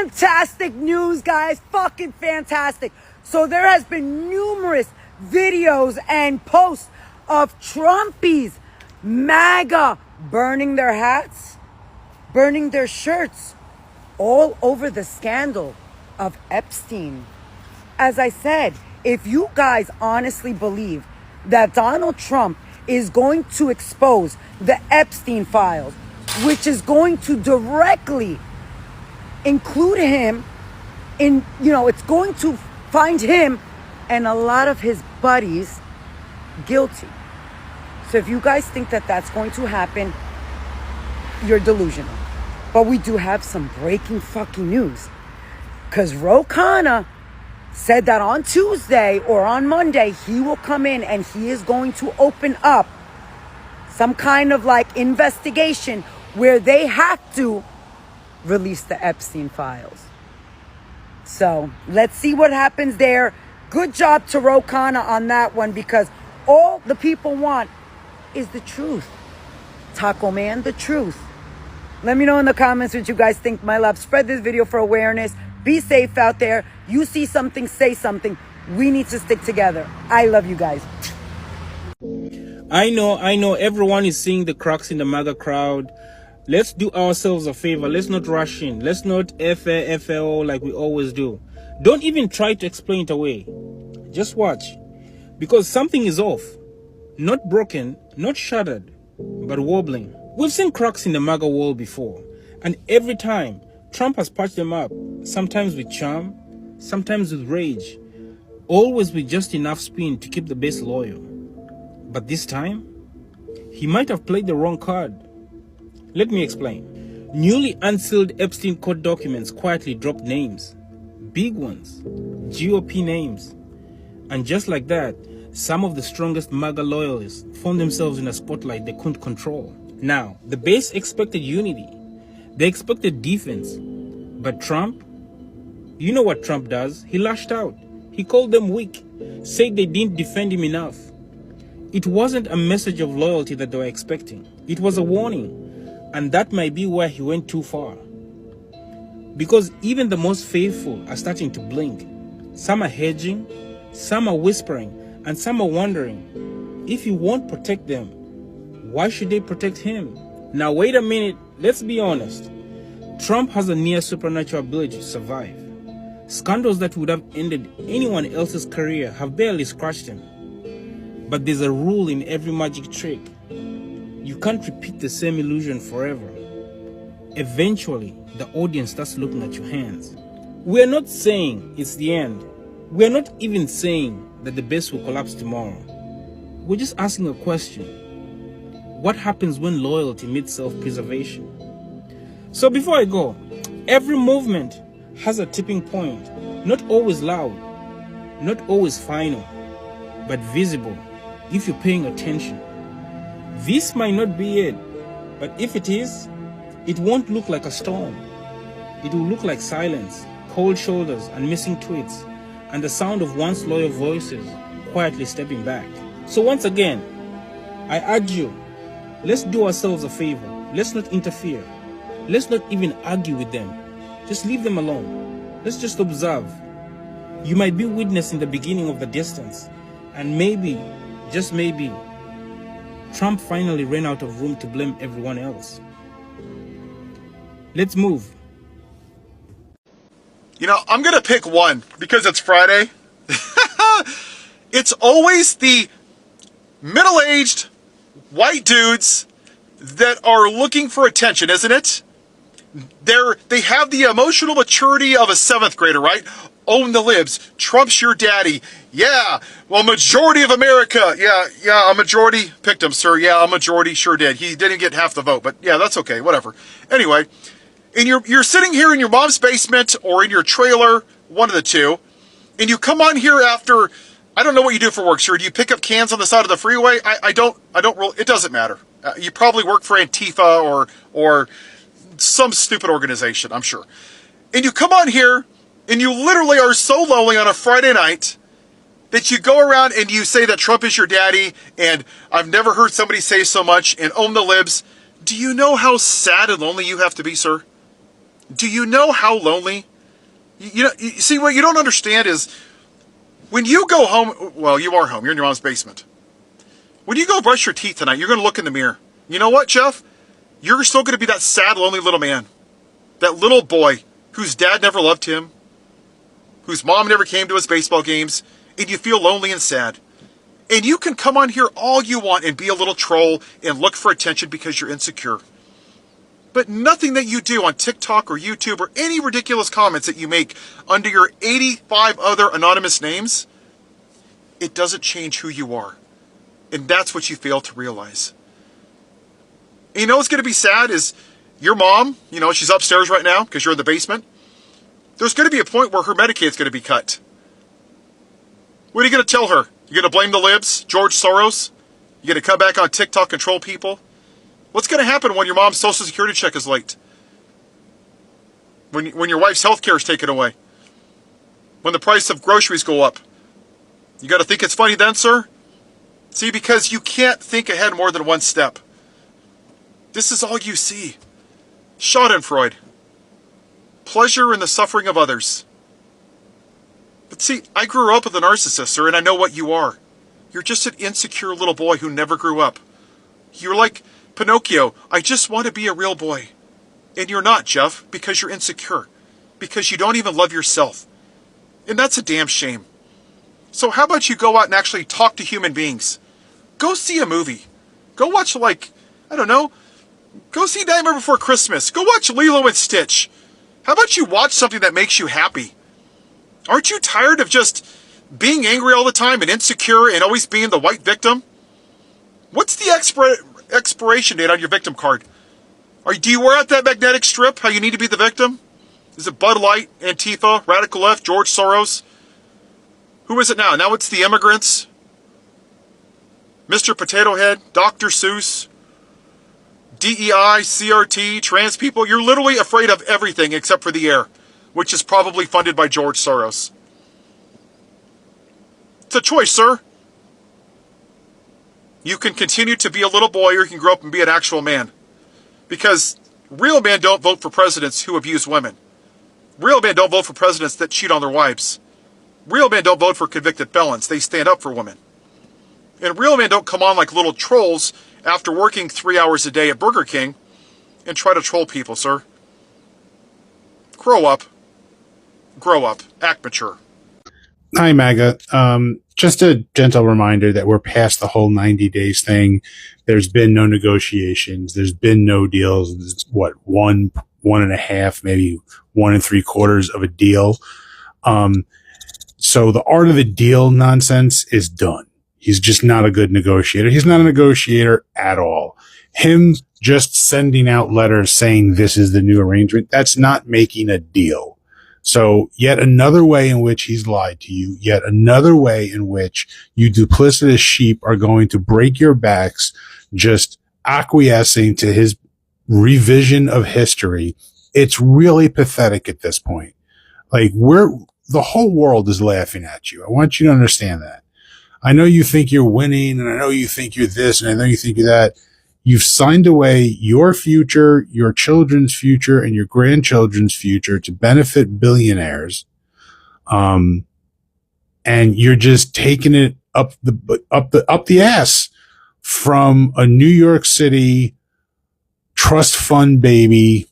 Fantastic news, guys. Fucking fantastic. So there has been numerous videos and posts of Trumpies, MAGA, burning their hats, burning their shirts, all over the scandal of Epstein. As I said, if you guys honestly believe that Donald Trump is going to expose the Epstein files, which is going to directly include him in, it's going to find him and a lot of his buddies guilty. So if you guys think that that's going to happen, you're delusional. But we do have some breaking fucking news. Because Ro Khanna said that on Tuesday or on Monday, he will come in and he is going to open up some kind of like investigation where they have to release the Epstein files. So let's see what happens there. Good job to Ro Khanna on that one, because all the people want is the truth. Taco Man, the truth. Let me know in the comments what you guys think, my love. Spread this video for awareness. Be safe out there. You see something, say something. We need to stick together. I love you guys. I know everyone is seeing the cracks in the MAGA crowd. Let's do ourselves a favor. Let's not rush in. Let's not FAO like we always do. Don't even try to explain it away. Just watch. Because something is off. Not broken, not shattered, but wobbling. We've seen cracks in the MAGA wall before. And every time, Trump has patched them up. Sometimes with charm, sometimes with rage. Always with just enough spin to keep the base loyal. But this time, he might have played the wrong card. Let me explain. Newly unsealed Epstein court documents quietly dropped names. Big ones. GOP names. And just like that, some of the strongest MAGA loyalists found themselves in a spotlight they couldn't control. Now, the base expected unity. They expected defense. But Trump, you know what Trump does? He lashed out. He called them weak, said they didn't defend him enough. It wasn't a message of loyalty that they were expecting. It was a warning. And that might be where he went too far. Because even the most faithful are starting to blink. Some are hedging, some are whispering, and some are wondering, if he won't protect them, why should they protect him? Now wait a minute, let's be honest. Trump has a near supernatural ability to survive. Scandals that would have ended anyone else's career have barely scratched him. But there's a rule in every magic trick. You can't repeat the same illusion forever. Eventually, the audience starts looking at your hands. We're not saying it's the end. We're not even saying that the base will collapse tomorrow. We're just asking a question. What happens when loyalty meets self-preservation? So before I go, every movement has a tipping point. Not always loud, not always final, but visible if you're paying attention. This might not be it, but if it is, it won't look like a storm. It will look like silence, cold shoulders and missing tweets, and the sound of once loyal voices quietly stepping back. So once again, I urge you, let's do ourselves a favor. Let's not interfere. Let's not even argue with them. Just leave them alone. Let's just observe. You might be witnessing the beginning of the distance, and maybe, just maybe, Trump finally ran out of room to blame everyone else. Let's move. You know, I'm going to pick one because it's Friday. It's always the middle-aged white dudes that are looking for attention, isn't it? They have the emotional maturity of a 7th grader, right? Own the libs. Trump's your daddy. Yeah. Well, majority of America. Yeah, a majority picked him, sir. Yeah, a majority sure did. He didn't get half the vote, but yeah, that's okay. Whatever. Anyway, and you're sitting here in your mom's basement or in your trailer, one of the two, and you come on here after, I don't know what you do for work, sir. Do you pick up cans on the side of the freeway? I don't really, it doesn't matter. You probably work for Antifa or some stupid organization, I'm sure. And you come on here, and you literally are so lonely on a Friday night that you go around and you say that Trump is your daddy, and I've never heard somebody say so much, and own the libs. Do you know how sad and lonely you have to be, sir? Do you know how lonely You see, what you don't understand is when you go home, well, you are home, you're in your mom's basement. When you go brush your teeth tonight, you're going to look in the mirror. You know what, Jeff? You're still going to be that sad, lonely little man. That little boy whose dad never loved him, whose mom never came to his baseball games, and you feel lonely and sad. And you can come on here all you want and be a little troll and look for attention because you're insecure. But nothing that you do on TikTok or YouTube or any ridiculous comments that you make under your 85 other anonymous names, it doesn't change who you are. And that's what you fail to realize. And you know what's going to be sad is your mom, she's upstairs right now because you're in the basement. There's going to be a point where her Medicaid's going to be cut. What are you going to tell her? You're going to blame the libs, George Soros? You're going to come back on TikTok and troll people? What's going to happen when your mom's Social Security check is late? When your wife's health care is taken away? When the price of groceries go up? You got to think it's funny then, sir? See, because you can't think ahead more than one step. This is all you see. Schadenfreude. Pleasure in the suffering of others. But see, I grew up with a narcissist, sir, and I know what you are. You're just an insecure little boy who never grew up. You're like Pinocchio. I just want to be a real boy. And you're not, Jeff, because you're insecure. Because you don't even love yourself. And that's a damn shame. So how about you go out and actually talk to human beings? Go see a movie. Go watch, go see Nightmare Before Christmas. Go watch Lilo and Stitch. How about you watch something that makes you happy? Aren't you tired of just being angry all the time and insecure and always being the white victim? What's the expiration date on your victim card? Do you wear out that magnetic strip, how you need to be the victim? Is it Bud Light, Antifa, Radical Left, George Soros? Who is it now? Now it's the immigrants? Mr. Potato Head, Dr. Seuss, DEI, CRT, trans people. You're literally afraid of everything except for the air, which is probably funded by George Soros. It's a choice, sir. You can continue to be a little boy or you can grow up and be an actual man. Because real men don't vote for presidents who abuse women. Real men don't vote for presidents that cheat on their wives. Real men don't vote for convicted felons. They stand up for women. And real men don't come on like little trolls after working 3 hours a day at Burger King and try to troll people, sir. Grow up. Grow up. Act mature. Hi, MAGA. Just a gentle reminder that we're past the whole 90 days thing. There's been no negotiations. There's been no deals. It's one and a half, maybe 1 3/4 of a deal. So the art of the deal nonsense is done. He's just not a good negotiator. He's not a negotiator at all. Him just sending out letters saying this is the new arrangement, that's not making a deal. So yet another way in which he's lied to you, yet another way in which you duplicitous sheep are going to break your backs just acquiescing to his revision of history. It's really pathetic at this point. The whole world is laughing at you. I want you to understand that. I know you think you're winning, and I know you think you're this, and I know you think you're that. You've signed away your future, your children's future, and your grandchildren's future to benefit billionaires. And you're just taking it up the ass from a New York City trust fund baby,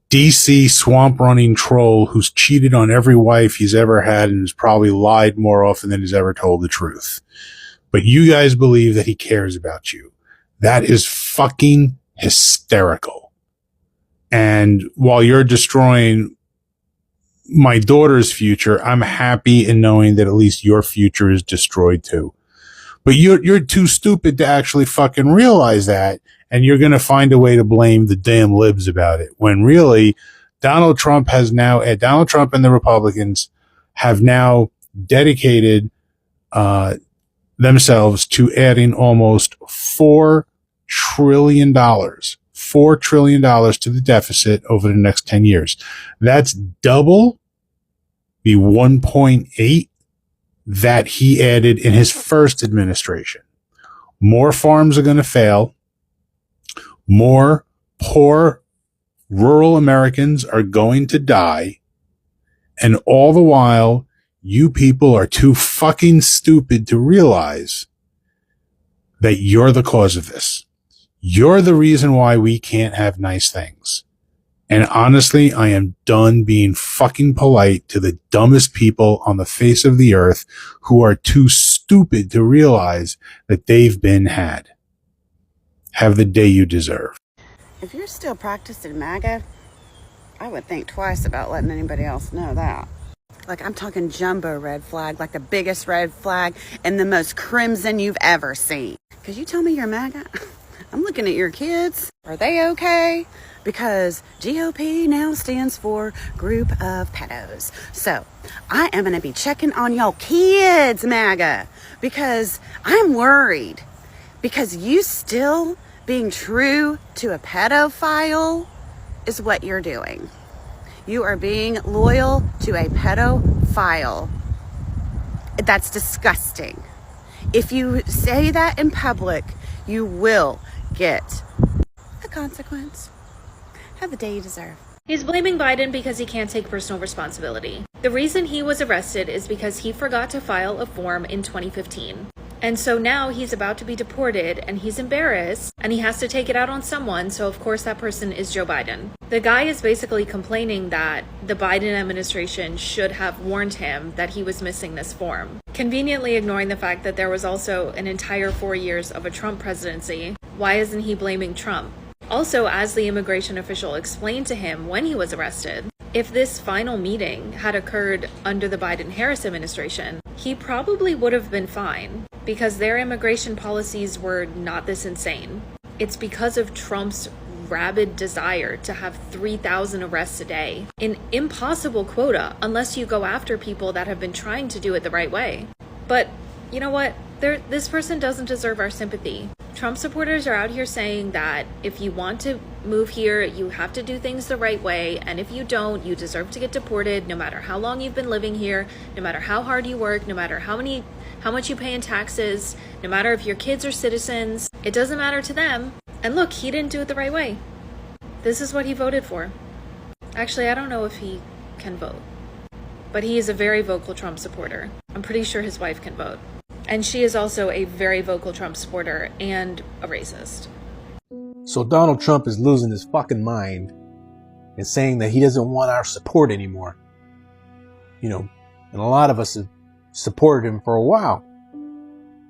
DC swamp running troll who's cheated on every wife he's ever had and has probably lied more often than he's ever told the truth. But you guys believe that he cares about you. That is fucking hysterical. And while you're destroying my daughter's future, I'm happy in knowing that at least your future is destroyed too. But you're too stupid to actually fucking realize that. And you're going to find a way to blame the damn libs about it. When really, Donald Trump and the Republicans have now dedicated themselves to adding almost $4 trillion to the deficit over the next 10 years. That's double the 1.8 that he added in his first administration. More farms are going to fail. More poor rural Americans are going to die. And all the while, you people are too fucking stupid to realize that you're the cause of this. You're the reason why we can't have nice things. And honestly, I am done being fucking polite to the dumbest people on the face of the earth who are too stupid to realize that they've been had. Have the day you deserve. If you're still practicing MAGA, I would think twice about letting anybody else know that. Like, I'm talking jumbo red flag, like the biggest red flag and the most crimson you've ever seen. Because you tell me you're MAGA, I'm looking at your kids. Are they okay? Because GOP now stands for Group of Pedos. So I am going to be checking on y'all kids, MAGA, because I'm worried. Because you still being true to a pedophile is what you're doing. You are being loyal to a pedophile. That's disgusting. If you say that in public, you will get a consequence. Have the day you deserve. He's blaming Biden because he can't take personal responsibility. The reason he was arrested is because he forgot to file a form in 2015. And so now he's about to be deported and he's embarrassed and he has to take it out on someone. So of course that person is Joe Biden. The guy is basically complaining that the Biden administration should have warned him that he was missing this form, conveniently ignoring the fact that there was also an entire 4 years of a Trump presidency. Why isn't he blaming Trump? Also, as the immigration official explained to him when he was arrested, if this final meeting had occurred under the Biden-Harris administration, he probably would have been fine because their immigration policies were not this insane. It's because of Trump's rabid desire to have 3,000 arrests a day, an impossible quota unless you go after people that have been trying to do it the right way. But you know what? This person doesn't deserve our sympathy. Trump supporters are out here saying that if you want to move here, you have to do things the right way, and if you don't, you deserve to get deported no matter how long you've been living here, no matter how hard you work, no matter how much you pay in taxes, no matter if your kids are citizens. It doesn't matter to them. And look, he didn't do it the right way. This is what he voted for. Actually, I don't know if he can vote, but he is a very vocal Trump supporter. I'm pretty sure his wife can vote. And she is also a very vocal Trump supporter and a racist. So Donald Trump is losing his fucking mind and saying that he doesn't want our support anymore. You know, and a lot of us have supported him for a while.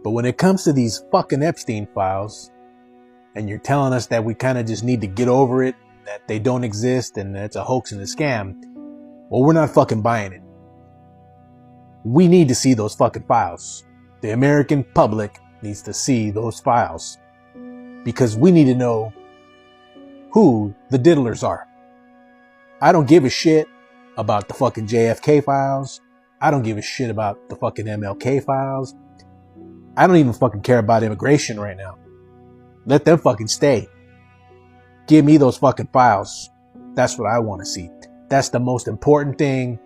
But when it comes to these fucking Epstein files, and you're telling us that we kind of just need to get over it, that they don't exist, and that it's a hoax and a scam, well, we're not fucking buying it. We need to see those fucking files. The American public needs to see those files because we need to know who the diddlers are. I don't give a shit about the fucking JFK files. I don't give a shit about the fucking MLK files. I don't even fucking care about immigration right now. Let them fucking stay. Give me those fucking files. That's what I want to see. That's the most important thing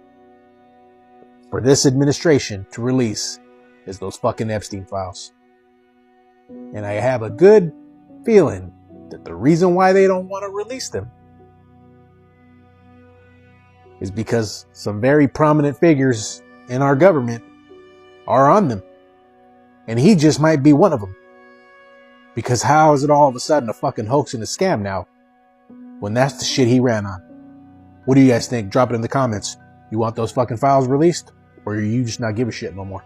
for this administration to release is those fucking Epstein files. And I have a good feeling that the reason why they don't want to release them is because some very prominent figures in our government are on them. And he just might be one of them. Because how is it all of a sudden a fucking hoax and a scam now when that's the shit he ran on? What do you guys think? Drop it in the comments. You want those fucking files released? Or you just not give a shit no more?